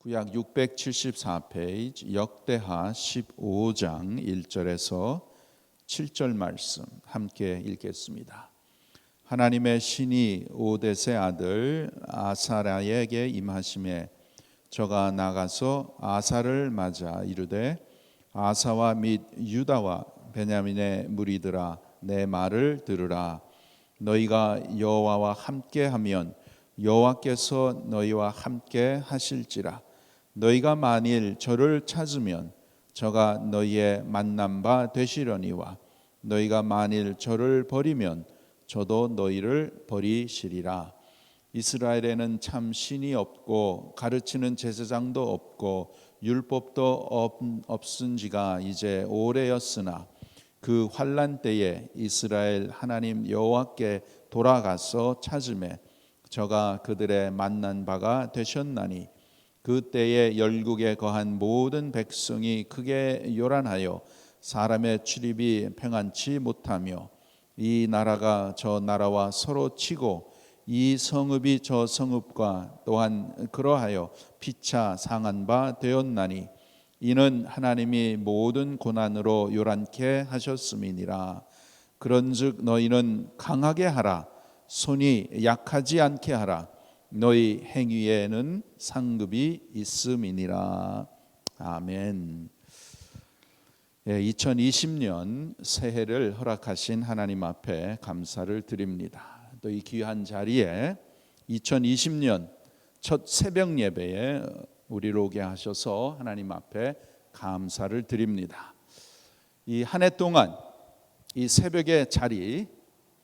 구약 674페이지 역대하 15장 1절에서 7절 말씀 함께 읽겠습니다. 하나님의 신이 오뎃의 아들 아사랴에게 임하심에 저가 나가서 아사를 맞아 이르되 아사와 및 유다와 베냐민의 무리들아 내 말을 들으라. 너희가 여호와와 함께하면 여호와께서 너희와 함께 하실지라. 너희가 만일 저를 찾으면 저가 너희의 만난 바 되시려니와 너희가 만일 저를 버리면 저도 너희를 버리시리라. 이스라엘에는 참 신이 없고 가르치는 제사장도 없고 율법도 없은 지가 이제 오래였으나 그 환난 때에 이스라엘 하나님 여호와께 돌아가서 찾음에 저가 그들의 만난 바가 되셨나니 그때에 열국에 거한 모든 백성이 크게 요란하여 사람의 출입이 평안치 못하며 이 나라가 저 나라와 서로 치고 이 성읍이 저 성읍과 또한 그러하여 피차 상한 바 되었나니 이는 하나님이 모든 고난으로 요란케 하셨음이니라. 그런즉 너희는 강하게 하라. 손이 약하지 않게 하라. 너희 행위에는 상급이 있음이니라. 아멘. 2020년 새해를 허락하신 하나님 앞에 감사를 드립니다. 또 이 귀한 자리에 2020년 첫 새벽 예배에 우리를 오게 하셔서 하나님 앞에 감사를 드립니다. 이 한 해 동안 이 새벽의 자리,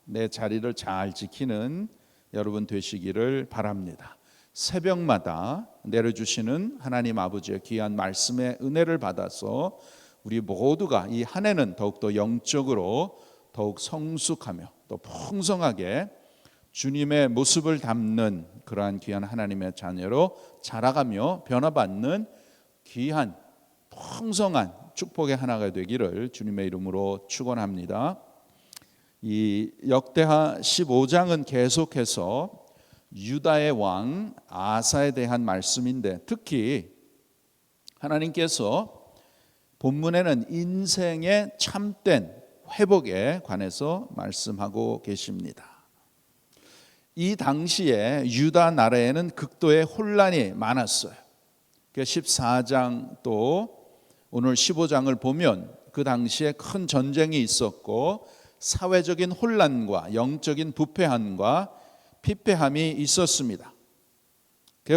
내 자리를 잘 지키는 여러분 되시기를 바랍니다. 새벽마다 내려주시는 하나님 아버지의 귀한 말씀의 은혜를 받아서 우리 모두가 이 한 해는 더욱더 영적으로 더욱 성숙하며 또 풍성하게 주님의 모습을 담는 그러한 귀한 하나님의 자녀로 자라가며 변화받는 귀한 풍성한 축복의 하나가 되기를 주님의 이름으로 축원합니다. 이 역대하 15장은 계속해서 유다의 왕 아사에 대한 말씀인데 특히 하나님께서 본문에는 인생의 참된 회복에 관해서 말씀하고 계십니다. 이 당시에 유다 나라에는 극도의 혼란이 많았어요. 14장 또 오늘 15장을 보면 그 당시에 큰 전쟁이 있었고 사회적인 혼란과 영적인 부패함과 피폐함이 있었습니다.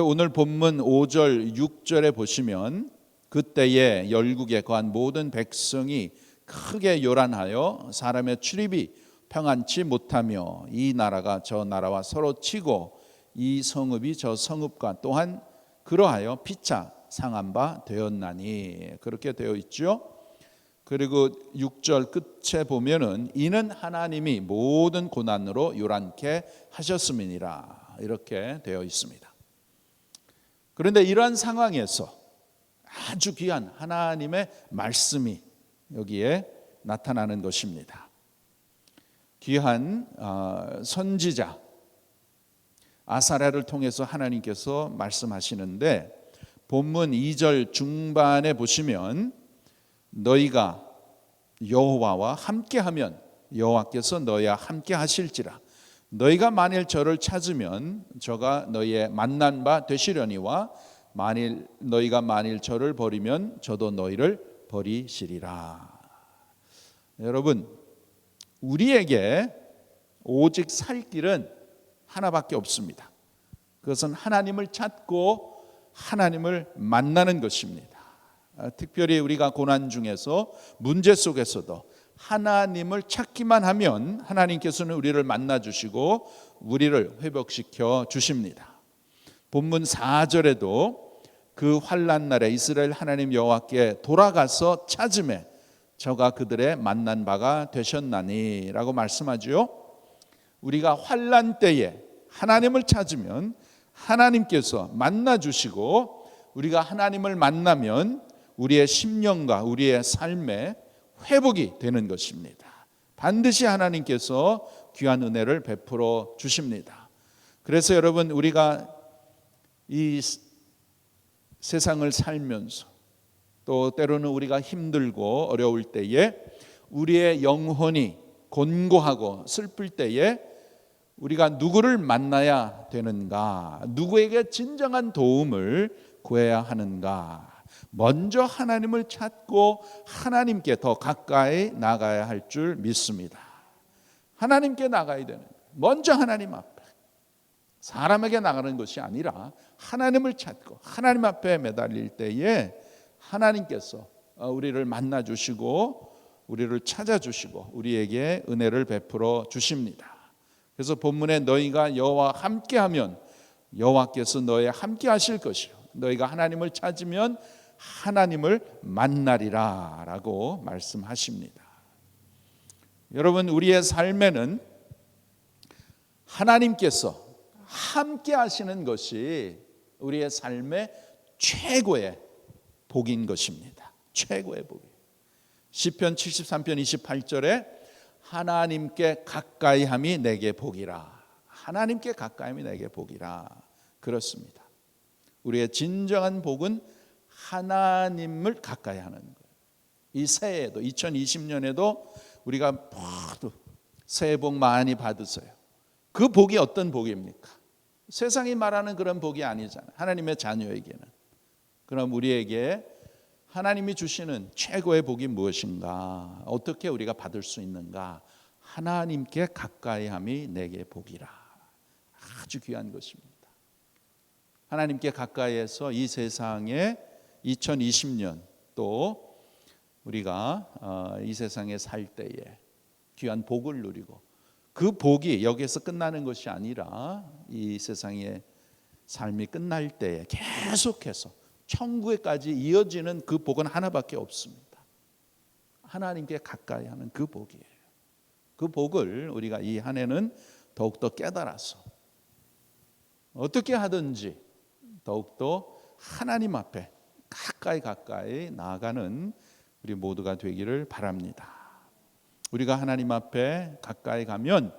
오늘 본문 5절 6절에 보시면 그때에 열국에 거한 모든 백성이 크게 요란하여 사람의 출입이 평안치 못하며 이 나라가 저 나라와 서로 치고 이 성읍이 저 성읍과 또한 그러하여 피차 상한 바 되었나니 그렇게 되어 있죠. 그리고 6절 끝에 보면은 이는 하나님이 모든 고난으로 요란케 하셨음이니라 이렇게 되어 있습니다. 그런데 이러한 상황에서 아주 귀한 하나님의 말씀이 여기에 나타나는 것입니다. 귀한 선지자 아사랴를 통해서 하나님께서 말씀하시는데 본문 2절 중반에 보시면 너희가 여호와와 함께하면 여호와께서 너희와 함께 하실지라. 너희가 만일 저를 찾으면 저가 너희의 만난 바 되시려니와 너희가 만일 저를 버리면 저도 너희를 버리시리라. 여러분 우리에게 오직 살 길은 하나밖에 없습니다. 그것은 하나님을 찾고 하나님을 만나는 것입니다. 특별히 우리가 고난 중에서 문제 속에서도 하나님을 찾기만 하면 하나님께서는 우리를 만나 주시고 우리를 회복시켜 주십니다. 본문 4절에도 그 환난 날에 이스라엘 하나님 여호와께 돌아가서 찾음에 저가 그들의 만난 바가 되셨나니 라고 말씀하죠. 우리가 환난 때에 하나님을 찾으면 하나님께서 만나 주시고 우리가 하나님을 만나면 우리의 심령과 우리의 삶에 회복이 되는 것입니다. 반드시 하나님께서 귀한 은혜를 베풀어 주십니다. 그래서 여러분 우리가 이 세상을 살면서 또 때로는 우리가 힘들고 어려울 때에 우리의 영혼이 곤고하고 슬플 때에 우리가 누구를 만나야 되는가? 누구에게 진정한 도움을 구해야 하는가? 먼저 하나님을 찾고 하나님께 더 가까이 나가야 할 줄 믿습니다. 하나님께 나가야 되는 거예요. 먼저 하나님 앞에. 사람에게 나가는 것이 아니라 하나님을 찾고 하나님 앞에 매달릴 때에 하나님께서 우리를 만나 주시고 우리를 찾아 주시고 우리에게 은혜를 베풀어 주십니다. 그래서 본문에 너희가 여호와와 함께하면 여호와께서 너희와 함께하실 것이요 너희가 하나님을 찾으면 하나님을 만나리라 라고 말씀하십니다. 여러분, 우리의 삶에는 하나님께서 함께 하시는 것이 우리의 삶의 최고의 복인 것입니다. 최고의 복이에요. 시편 73편 28절에 하나님께 가까이함이 내게 복이라. 하나님께 가까이함이 내게 복이라. 그렇습니다. 우리의 진정한 복은 하나님을 가까이 하는 거예요. 이 새해에도 2020년에도 우리가 모두 새해 복 많이 받으세요. 그 복이 어떤 복입니까? 세상이 말하는 그런 복이 아니잖아요. 하나님의 자녀에게는. 그럼 우리에게 하나님이 주시는 최고의 복이 무엇인가? 어떻게 우리가 받을 수 있는가? 하나님께 가까이함이 내게 복이라. 아주 귀한 것입니다. 하나님께 가까이해서 이 세상에 2020년 또 우리가 이 세상에 살 때에 귀한 복을 누리고 그 복이 여기에서 끝나는 것이 아니라 이 세상의 삶이 끝날 때에 계속해서 천국에까지 이어지는 그 복은 하나밖에 없습니다. 하나님께 가까이 하는 그 복이에요. 그 복을 우리가 이 한 해는 더욱더 깨달아서 어떻게 하든지 더욱더 하나님 앞에 가까이 나아가는 우리 모두가 되기를 바랍니다. 우리가 하나님 앞에 가까이 가면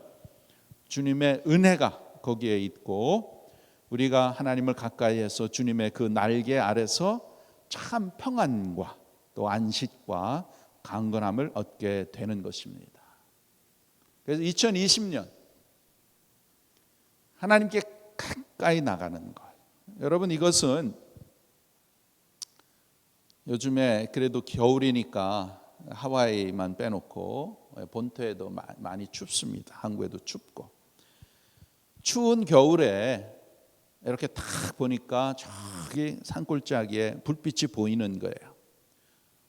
주님의 은혜가 거기에 있고 우리가 하나님을 가까이해서 주님의 그 날개 아래서 참 평안과 또 안식과 강건함을 얻게 되는 것입니다. 그래서 2020년 하나님께 가까이 나가는 것. 여러분, 이것은 요즘에 그래도 겨울이니까 하와이만 빼놓고 본토에도 많이 춥습니다. 한국에도 춥고 추운 겨울에 이렇게 딱 보니까 저기 산골짜기에 불빛이 보이는 거예요.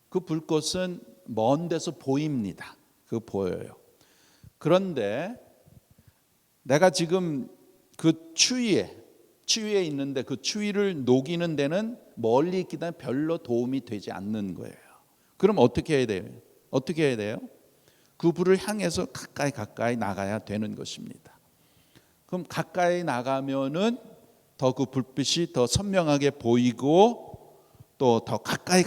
그 불꽃은 먼 데서 보입니다. 그 보여요. 그런데 내가 지금 그 추위에 있는데 그 추위를 녹이는 데는 멀리 있기 때문에 별로 도움이 되지 않는 거예요. 그럼 어떻게 해야 돼요? 어떻게 해야 돼요? 그 불을 향해서 가까이 나가야 되는 것입니다. 그럼 가까이 나가면은 더 그 불빛이 더 선명하게 보이고 또 더 가까이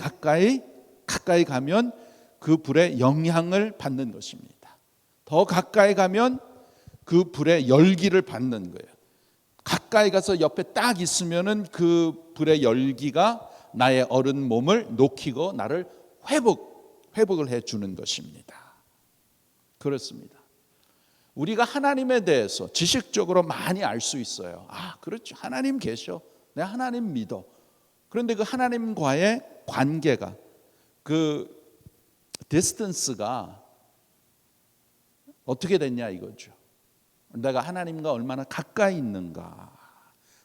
가면 그 불의 영향을 받는 것입니다. 더 가까이 가면 그 불의 열기를 받는 거예요. 가까이 가서 옆에 딱 있으면은 그 불의 열기가 나의 얼은 몸을 녹이고 나를 회복을 해 주는 것입니다. 그렇습니다. 우리가 하나님에 대해서 지식적으로 많이 알 수 있어요. 아, 그렇죠. 하나님 계셔. 내가 하나님 믿어. 그런데 그 하나님과의 관계가 그 디스턴스가 어떻게 됐냐 이거죠. 내가 하나님과 얼마나 가까이 있는가.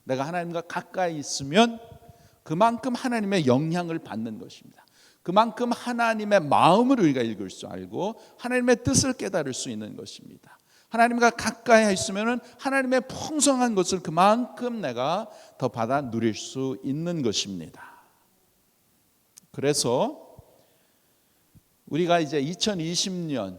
내가 하나님과 가까이 있으면 그만큼 하나님의 영향을 받는 것입니다. 그만큼 하나님의 마음을 우리가 읽을 수 알고 하나님의 뜻을 깨달을 수 있는 것입니다. 하나님과 가까이 있으면 하나님의 풍성한 것을 그만큼 내가 더 받아 누릴 수 있는 것입니다. 그래서 우리가 이제 2020년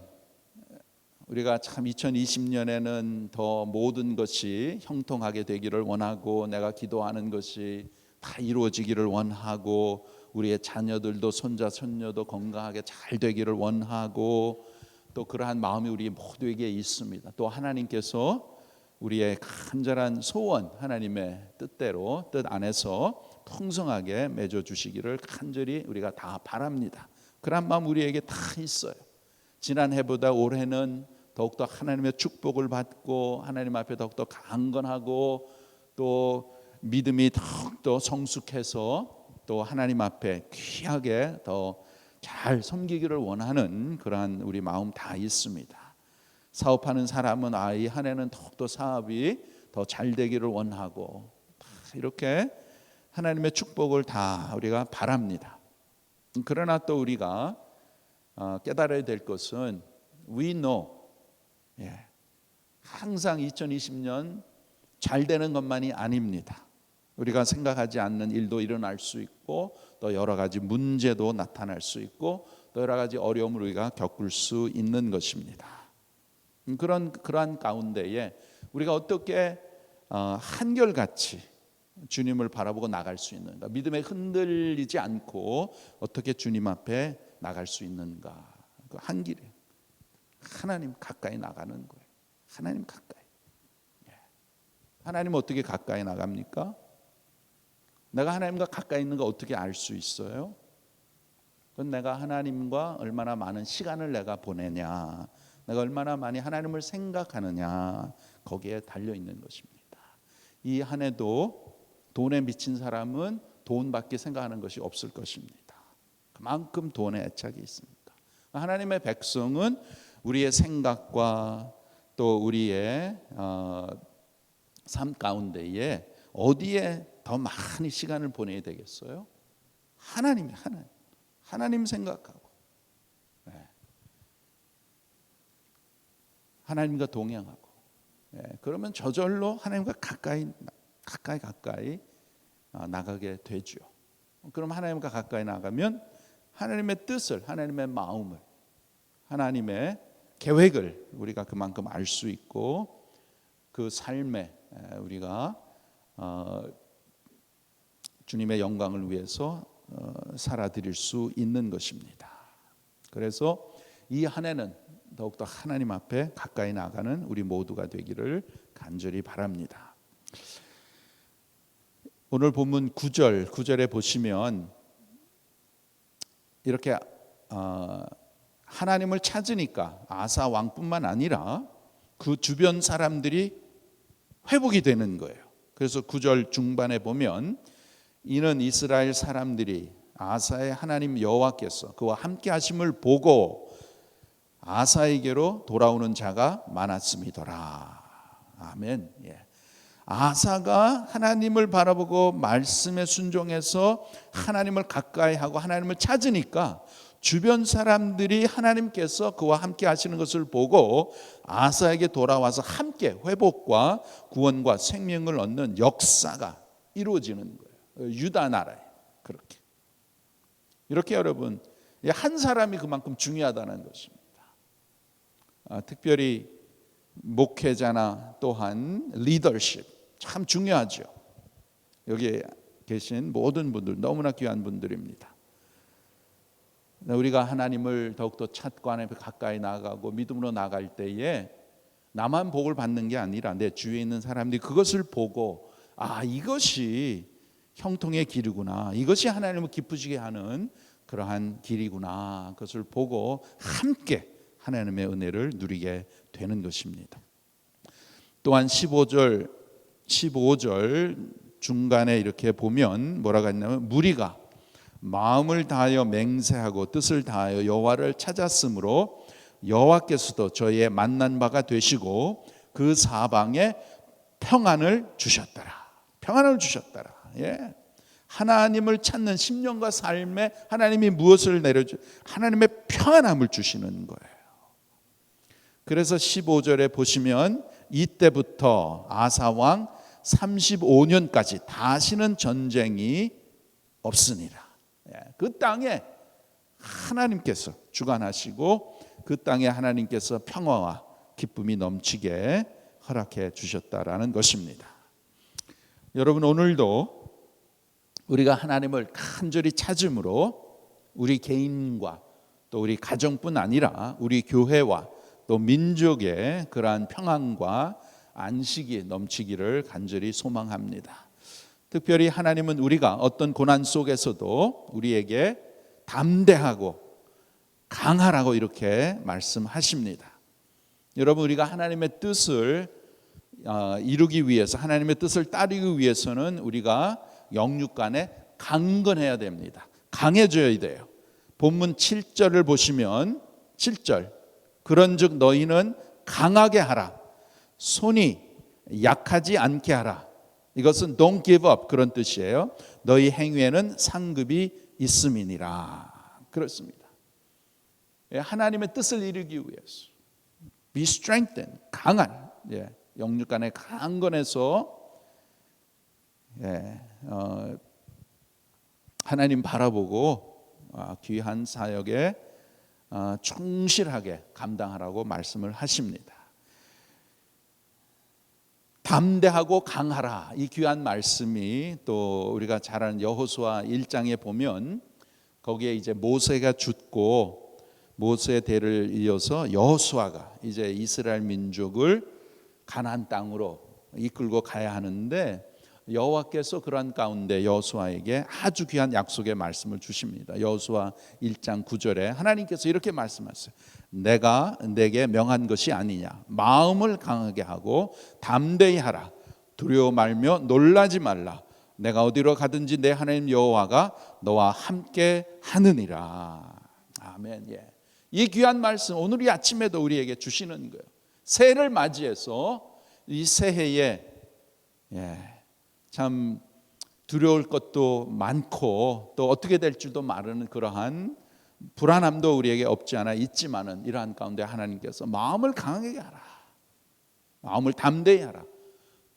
우리가 참 2020년에는 더 모든 것이 형통하게 되기를 원하고 내가 기도하는 것이 다 이루어지기를 원하고 우리의 자녀들도 손자 손녀도 건강하게 잘 되기를 원하고 또 그러한 마음이 우리 모두에게 있습니다. 또 하나님께서 우리의 간절한 소원 하나님의 뜻대로 뜻 안에서 풍성하게 맺어 주시기를 간절히 우리가 다 바랍니다. 그런 마음 우리에게 다 있어요. 지난해보다 올해는 더욱더 하나님의 축복을 받고 하나님 앞에 더욱더 강건하고 또 믿음이 더욱더 성숙해서 또 하나님 앞에 귀하게 더 잘 섬기기를 원하는 그러한 우리 마음 다 있습니다. 사업하는 사람은 이 한 해는 더욱더 사업이 더 잘 되기를 원하고 이렇게 하나님의 축복을 다 우리가 바랍니다. 그러나 또 우리가 깨달아야 될 것은 we know, 항상 2020년 잘 되는 것만이 아닙니다. 우리가 생각하지 않는 일도 일어날 수 있고 또 여러 가지 문제도 나타날 수 있고 또 여러 가지 어려움을 우리가 겪을 수 있는 것입니다. 그러한 가운데에 우리가 어떻게 한결같이 주님을 바라보고 나갈 수 있는가, 믿음에 흔들리지 않고 어떻게 주님 앞에 나갈 수 있는가, 그 한 길에 하나님 가까이 나가는 거예요. 하나님 가까이. 하나님 어떻게 가까이 나갑니까? 내가 하나님과 가까이 있는 거 어떻게 알 수 있어요? 그건 내가 하나님과 얼마나 많은 시간을 내가 보내냐, 내가 얼마나 많이 하나님을 생각하느냐, 거기에 달려 있는 것입니다. 이 한 해도 돈에 미친 사람은 돈밖에 생각하는 것이 없을 것입니다. 그만큼 돈에 애착이 있습니다. 하나님의 백성은 우리의 생각과 또 우리의 삶 가운데에 어디에 더 많이 시간을 보내야 되겠어요? 하나님 생각하고 하나님과 동행하고 그러면 저절로 하나님과 가까이 나가게 되죠. 그럼 하나님과 가까이 나가면 하나님의 뜻을, 하나님의 마음을, 하나님의 계획을 우리가 그만큼 알 수 있고 그 삶에 우리가 주님의 영광을 위해서 살아드릴 수 있는 것입니다. 그래서 이 한 해는 더욱더 하나님 앞에 가까이 나가는 우리 모두가 되기를 간절히 바랍니다. 오늘 본문 9절에 보시면 이렇게 하나님을 찾으니까 아사 왕뿐만 아니라 그 주변 사람들이 회복이 되는 거예요. 그래서 9절 중반에 보면 이는 이스라엘 사람들이 아사의 하나님 여호와께서 그와 함께 하심을 보고 아사에게로 돌아오는 자가 많았음이더라. 아멘. 아사가 하나님을 바라보고 말씀에 순종해서 하나님을 가까이 하고 하나님을 찾으니까 주변 사람들이 하나님께서 그와 함께 하시는 것을 보고 아사에게 돌아와서 함께 회복과 구원과 생명을 얻는 역사가 이루어지는 거예요. 유다 나라에 그렇게. 이렇게 여러분, 한 사람이 그만큼 중요하다는 것입니다. 특별히 목회자나 또한 리더십 참 중요하죠. 여기 계신 모든 분들 너무나 귀한 분들입니다. 우리가 하나님을 더욱더 찾고 하나님 앞에 가까이 나가고 믿음으로 나갈 때에 나만 복을 받는 게 아니라 내 주위에 있는 사람들이 그것을 보고 이것이 형통의 길이구나, 이것이 하나님을 기쁘시게 하는 그러한 길이구나, 그것을 보고 함께 하나님의 은혜를 누리게 되는 것입니다. 또한 15절 중간에 이렇게 보면 뭐라고 했냐면 무리가 마음을 다하여 맹세하고 뜻을 다하여 여호와를 찾았으므로 여호와께서도 저희의 만난 바가 되시고 그 사방에 평안을 주셨더라. 평안을 주셨더라. 하나님을 찾는 심령과 삶에 하나님이 무엇을 내려주? 하나님의 평안함을 주시는 거예요. 그래서 15절에 보시면 이때부터 아사왕 35년까지 다시는 전쟁이 없으니라. 그 땅에 하나님께서 주관하시고 그 땅에 하나님께서 평화와 기쁨이 넘치게 허락해 주셨다라는 것입니다. 여러분, 오늘도 우리가 하나님을 간절히 찾음으로 우리 개인과 또 우리 가정뿐 아니라 우리 교회와 또 민족의 그러한 평안과 안식이 넘치기를 간절히 소망합니다. 특별히 하나님은 우리가 어떤 고난 속에서도 우리에게 담대하고 강하라고 이렇게 말씀하십니다. 여러분, 우리가 하나님의 뜻을 이루기 위해서, 하나님의 뜻을 따르기 위해서는 우리가 영육 간에 강건해야 됩니다. 강해져야 돼요. 본문 7절을 보시면 7절, 그런즉 너희는 강하게 하라, 손이 약하지 않게 하라. 이것은 don't give up 그런 뜻이에요. 너희 행위에는 상급이 있음이니라. 그렇습니다. 하나님의 뜻을 이루기 위해서 be strengthened, 강한, 영육 간에 강건해서 하나님 바라보고 귀한 사역에 충실하게 감당하라고 말씀을 하십니다. 담대하고 강하라, 이 귀한 말씀이 또 우리가 잘 아는 여호수아 1장에 보면 거기에 이제 모세가 죽고 모세의 대를 이어서 여호수아가 이제 이스라엘 민족을 가나안 땅으로 이끌고 가야 하는데 여호와께서 그러한 가운데 여호수아에게 아주 귀한 약속의 말씀을 주십니다. 여호수아 1장 9절에 하나님께서 이렇게 말씀하세요. 내가 내게 명한 것이 아니냐, 마음을 강하게 하고 담대히 하라, 두려워 말며 놀라지 말라, 내가 어디로 가든지 내 하나님 여호와가 너와 함께 하느니라. 아멘. 이 귀한 말씀 오늘 이 아침에도 우리에게 주시는 거예요. 새해를 맞이해서 이 새해에 참 두려울 것도 많고 또 어떻게 될 줄도 모르는 그러한 불안함도 우리에게 없지 않아 있지만은 이러한 가운데 하나님께서 마음을 강하게 하라, 마음을 담대히 하라,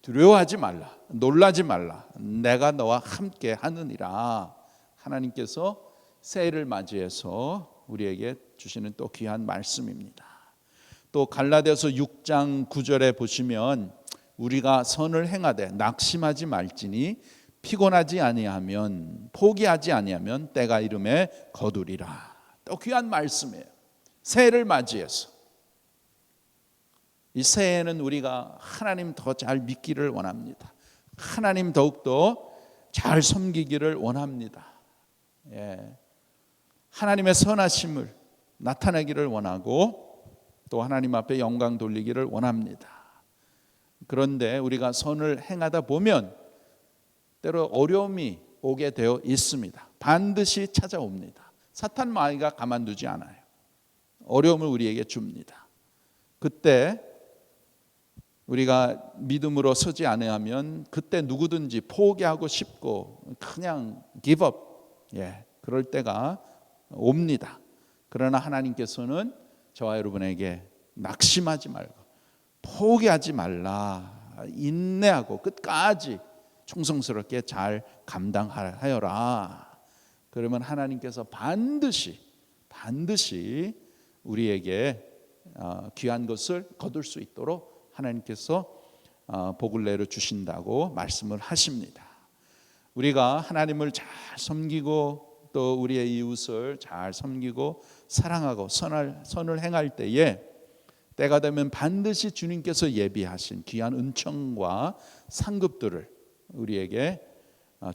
두려워하지 말라, 놀라지 말라, 내가 너와 함께 하느니라. 하나님께서 새해를 맞이해서 우리에게 주시는 또 귀한 말씀입니다. 또 갈라디아서 6장 9절에 보시면 우리가 선을 행하되 낙심하지 말지니 피곤하지 아니하면 포기하지 아니하면 때가 이름에 거두리라. 또 귀한 말씀이에요. 새해를 맞이해서 이 새해에는 우리가 하나님 더 잘 믿기를 원합니다. 하나님 더욱더 잘 섬기기를 원합니다. 하나님의 선하심을 나타내기를 원하고 또 하나님 앞에 영광 돌리기를 원합니다. 그런데 우리가 선을 행하다 보면 때로 어려움이 오게 되어 있습니다. 반드시 찾아옵니다. 사탄 마귀가 가만두지 않아요. 어려움을 우리에게 줍니다. 그때 우리가 믿음으로 서지 않으면 그때 누구든지 포기하고 싶고 그냥 give up, 그럴 때가 옵니다. 그러나 하나님께서는 저와 여러분에게 낙심하지 말고 포기하지 말라, 인내하고 끝까지 충성스럽게 잘 감당하여라. 그러면 하나님께서 반드시 우리에게 귀한 것을 거둘 수 있도록 하나님께서 복을 내려 주신다고 말씀을 하십니다. 우리가 하나님을 잘 섬기고 또 우리의 이웃을 잘 섬기고 사랑하고 선을 행할 때가 되면 반드시 주님께서 예비하신 귀한 은총과 상급들을 우리에게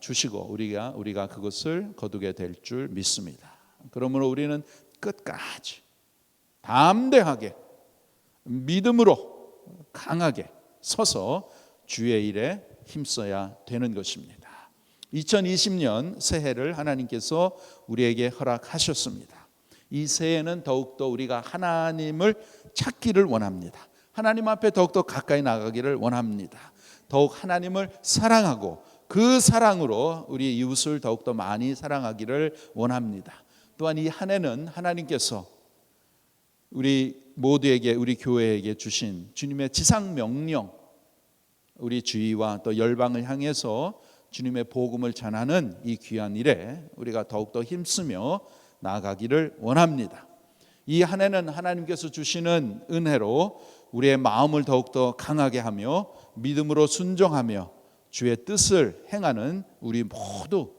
주시고 우리가 그것을 거두게 될 줄 믿습니다. 그러므로 우리는 끝까지 담대하게 믿음으로 강하게 서서 주의 일에 힘써야 되는 것입니다. 2020년 새해를 하나님께서 우리에게 허락하셨습니다. 이 새해는 더욱더 우리가 하나님을 찾기를 원합니다. 하나님 앞에 더욱더 가까이 나가기를 원합니다. 더욱 하나님을 사랑하고 그 사랑으로 우리 이웃을 더욱더 많이 사랑하기를 원합니다. 또한 이 한 해는 하나님께서 우리 모두에게, 우리 교회에게 주신 주님의 지상 명령, 우리 주위와 또 열방을 향해서 주님의 복음을 전하는 이 귀한 일에 우리가 더욱더 힘쓰며 나아가기를 원합니다. 이 한 해는 하나님께서 주시는 은혜로 우리의 마음을 더욱더 강하게 하며 믿음으로 순종하며 주의 뜻을 행하는 우리 모두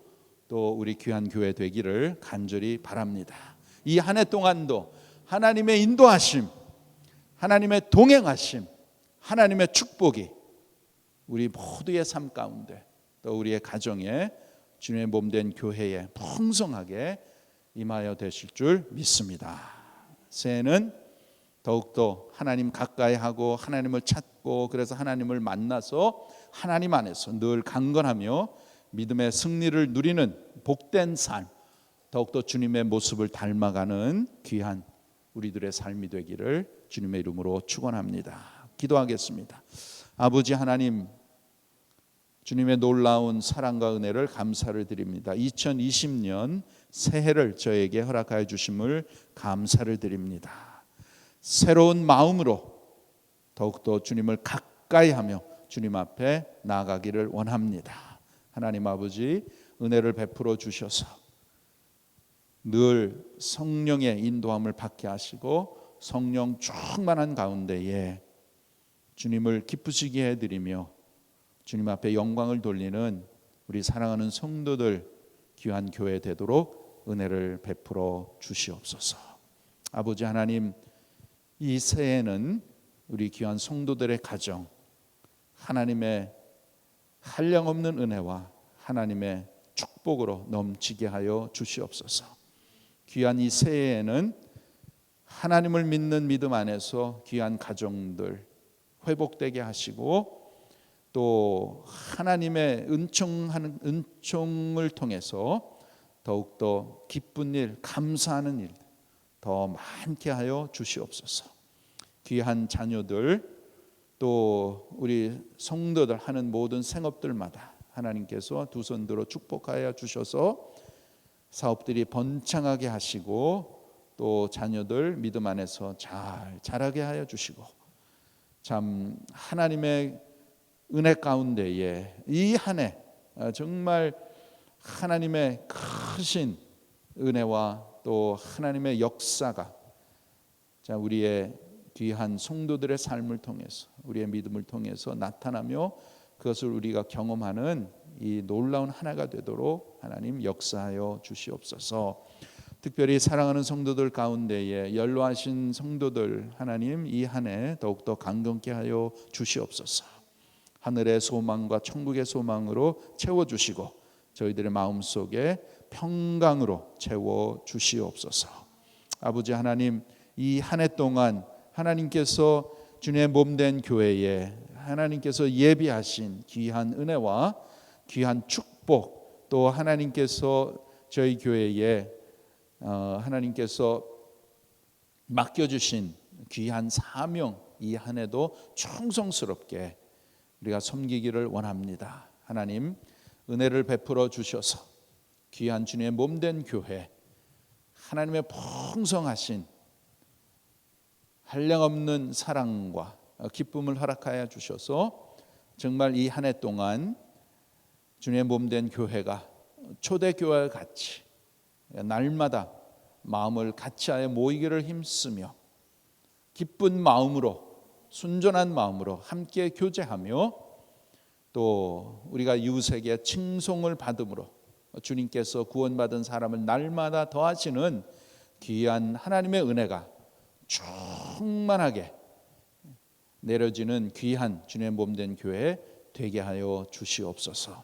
또 우리 귀한 교회 되기를 간절히 바랍니다. 이 한 해 동안도 하나님의 인도하심, 하나님의 동행하심, 하나님의 축복이 우리 모두의 삶 가운데 또 우리의 가정에 주님의 몸된 교회에 풍성하게 임하여 되실 줄 믿습니다. 새해는 더욱더 하나님 가까이 하고 하나님을 찾고 그래서 하나님을 만나서 하나님 안에서 늘 강건하며 믿음의 승리를 누리는 복된 삶, 더욱더 주님의 모습을 닮아가는 귀한 우리들의 삶이 되기를 주님의 이름으로 축원합니다. 기도하겠습니다. 아버지 하나님, 주님의 놀라운 사랑과 은혜를 감사를 드립니다. 2020년 새해를 저에게 허락하여 주심을 감사를 드립니다. 새로운 마음으로 더욱더 주님을 가까이 하며 주님 앞에 나아가기를 원합니다. 하나님 아버지, 은혜를 베풀어 주셔서 늘 성령의 인도함을 받게 하시고 성령 충만한 가운데에 주님을 기쁘시게 해드리며 주님 앞에 영광을 돌리는 우리 사랑하는 성도들 귀한 교회 되도록 은혜를 베풀어 주시옵소서. 아버지 하나님, 이 새해는 우리 귀한 성도들의 가정 하나님의 한량없는 은혜와 하나님의 축복으로 넘치게 하여 주시옵소서. 귀한 이 새해에는 하나님을 믿는 믿음 안에서 귀한 가정들 회복되게 하시고 또 하나님의 은총을 통해서 더욱더 기쁜 일, 감사하는 일 더 많게 하여 주시옵소서. 귀한 자녀들 또 우리 성도들 하는 모든 생업들마다 하나님께서 두 손 들어 축복하여 주셔서 사업들이 번창하게 하시고 또 자녀들 믿음 안에서 잘 자라게 하여 주시고 참 하나님의 은혜 가운데에 이 한 해 정말 하나님의 크신 은혜와 또 하나님의 역사가 우리의 귀한 성도들의 삶을 통해서 우리의 믿음을 통해서 나타나며 그것을 우리가 경험하는 이 놀라운 한 해가 되도록 하나님 역사하여 주시옵소서. 특별히 사랑하는 성도들 가운데에 연로하신 성도들 하나님 이 한 해 더욱더 강건케 하여 주시옵소서. 하늘의 소망과 천국의 소망으로 채워주시고 저희들의 마음속에 평강으로 채워주시옵소서. 아버지 하나님, 이 한 해 동안 하나님께서 주님의 몸된 교회에 하나님께서 예비하신 귀한 은혜와 귀한 축복 또 하나님께서 저희 교회에 하나님께서 맡겨주신 귀한 사명 이 한 해도 충성스럽게 우리가 섬기기를 원합니다. 하나님 은혜를 베풀어 주셔서 귀한 주님의 몸된 교회 하나님의 풍성하신 한량없는 사랑과 기쁨을 허락하여 주셔서 정말 이 한 해 동안 주님의 몸된 교회가 초대교회와 같이 날마다 마음을 같이하여 모이기를 힘쓰며 기쁜 마음으로 순전한 마음으로 함께 교제하며 또 우리가 이웃에게 칭송을 받음으로 주님께서 구원받은 사람을 날마다 더하시는 귀한 하나님의 은혜가 충만하게 내려지는 귀한 주님의 몸된 교회 되게 하여 주시옵소서.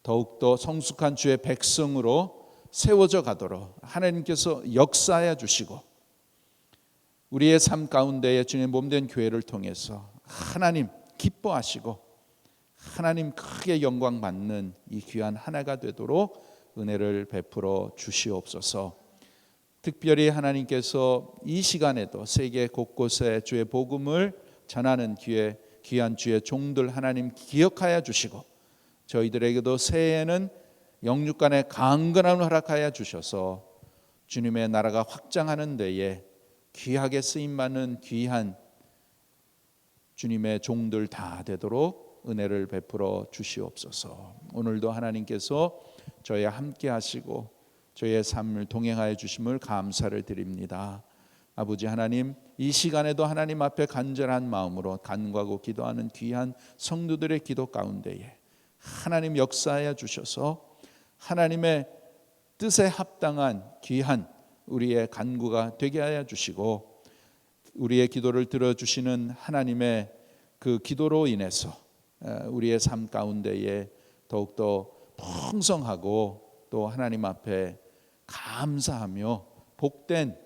더욱더 성숙한 주의 백성으로 세워져 가도록 하나님께서 역사해 주시고 우리의 삶 가운데에 주님의 몸된 교회를 통해서 하나님 기뻐하시고 하나님 크게 영광 받는 이 귀한 한 해가 되도록 은혜를 베풀어 주시옵소서. 특별히 하나님께서 이 시간에도 세계 곳곳에 주의 복음을 전하는 귀한 주의 종들 하나님 기억하여 주시고 저희들에게도 새해에는 영육간의 강건함을 허락하여 주셔서 주님의 나라가 확장하는 데에 귀하게 쓰임받는 귀한 주님의 종들 다 되도록 은혜를 베풀어 주시옵소서. 오늘도 하나님께서 저희와 함께 하시고 저희의 삶을 동행하여 주심을 감사를 드립니다. 아버지 하나님, 이 시간에도 하나님 앞에 간절한 마음으로 간구하고 기도하는 귀한 성도들의 기도 가운데에 하나님 역사하여 주셔서 하나님의 뜻에 합당한 귀한 우리의 간구가 되게 하여 주시고 우리의 기도를 들어주시는 하나님의 그 기도로 인해서 우리의 삶 가운데에 더욱더 풍성하고 또 하나님 앞에 감사하며 복된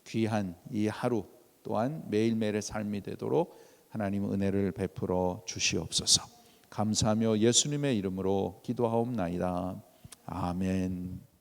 귀한 이 하루 또한 매일매일의 삶이 되도록 하나님 은혜를 베풀어 주시옵소서. 감사하며 예수님의 이름으로 기도하옵나이다. 아멘.